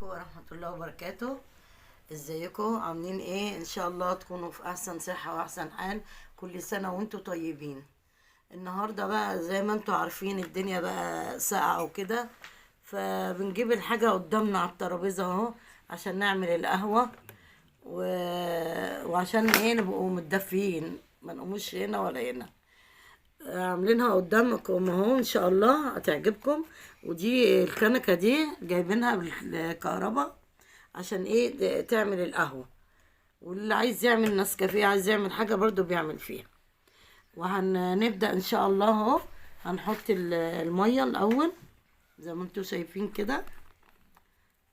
ورحمة الله وبركاته. ازيكم عاملين ايه؟ ان شاء الله تكونوا في احسن صحة واحسن حال. كل سنة وانتم طيبين. النهاردة بقى زي ما انتم عارفين الدنيا بقى ساقعة وكده، فبنجيب الحاجة قدامنا على الترابيزة اهو عشان نعمل القهوة و... وعشان ايه نبقوا متدفيين، ما نقوموش هنا ولا هنا. عاملينها قدامكم اهو، ان شاء الله هتعجبكم. ودي الكنكه دي جايبينها بالكهرباء عشان ايه تعمل القهوه، واللي عايز يعمل نسكافيه عايز يعمل حاجه برضو بيعمل فيها. وهنبدا ان شاء الله اهو. هنحط الميه الاول زي ما انتم شايفين كده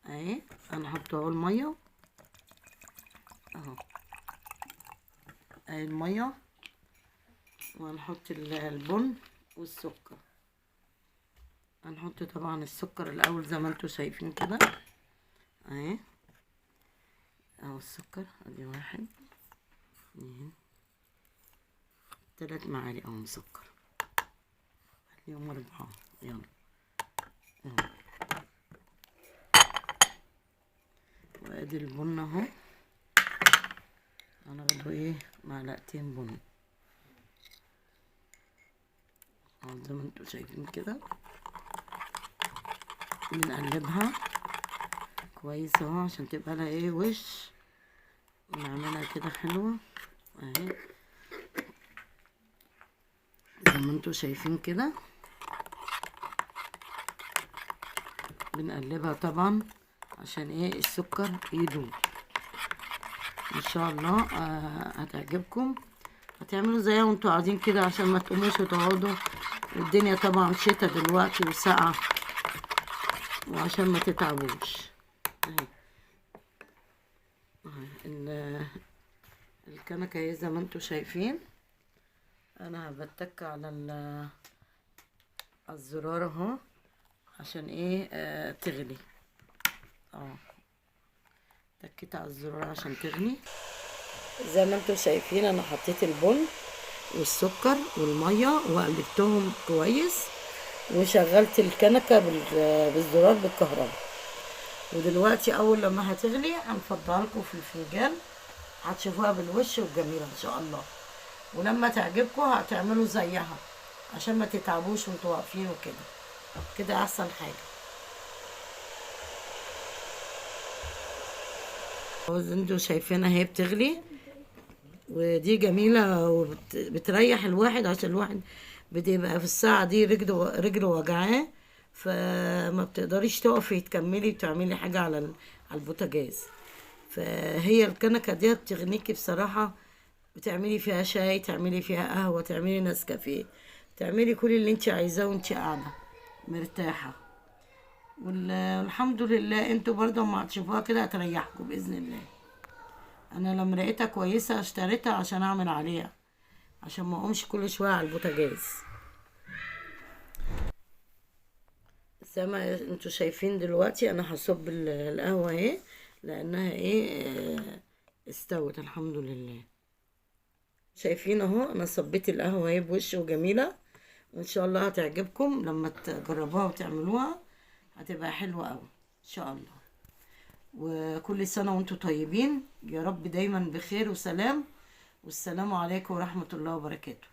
اهي. هنحط اهو الميه اهو، اهي الميه. وهنحط البن والسكر. هنحط طبعا السكر الاول زي ما انتم شايفين كده اهي. اهو السكر ادي 1 2 3 معالق اهو مسكر، خليهم 4. يلا اهو. وادي البن اهو. هناخده ايه 2 معلقتين بن اهو زي ما انتم شايفين كده. بنقلبها كويس اهو عشان تبقى لها ايه وش، ونعملها كده حلوه اهي زي ما انتم شايفين كده. بنقلبها طبعا عشان ايه السكر يدوب. ان شاء الله هتعجبكم. هتعملوا زيها وانتوا قاعدين كده عشان ما تقوموش وتقعدوا، والدنيا طبعا شتا دلوقتي وسقعه، وعشان ما تتعبوش اهي. الكنكه اهي زي ما انتوا شايفين. انا بتك على الزرار اهو عشان ايه تغلي تكيت على الزرار عشان تغلي. زي ما انتم شايفين انا حطيت البن والسكر والميه وقلبتهم كويس، وشغلت الكنكه بالزرار بالكهرباء. ودلوقتي اول لما هتغلي هنفضها لكم في الفنجان، هتشوفوها بالوش والجميله ان شاء الله. ولما تعجبكم هتعملوا زيها عشان ما تتعبوش وانتوا واقفين وكده. كده احسن حاجه. زي انتوا شايفينها هي بتغلي، ودي جميله وبتريح الواحد عشان الواحد بتبقى في الساعه دي رجله وجعاه، فما بتقدريش تقفي تكملي تعملي حاجه على البوتاجاز. فهي الكنكه دي بتغنيكي بصراحه. بتعملي فيها شاي، تعملي فيها قهوه، تعملي نسكافيه، تعملي كل اللي انت عايزاه وانت قاعده مرتاحه. والحمد لله انتوا برضه اما هتشوفوها كده هتريحكم باذن الله. انا لما لقيتها كويسه اشتريتها عشان اعمل عليها، عشان ما اقومش كل شويه على البوتاجاز. زي ما انتوا شايفين دلوقتي انا هصب القهوه اهي، لانها ايه استوت الحمد لله. شايفين اهو انا صبيت القهوه اهي بوش وجميله، وان شاء الله هتعجبكم لما تجربوها وتعملوها. هتبقى حلوه قوي ان شاء الله. وكل سنه وانتم طيبين، يا رب دايما بخير وسلام. والسلام عليكم ورحمه الله وبركاته.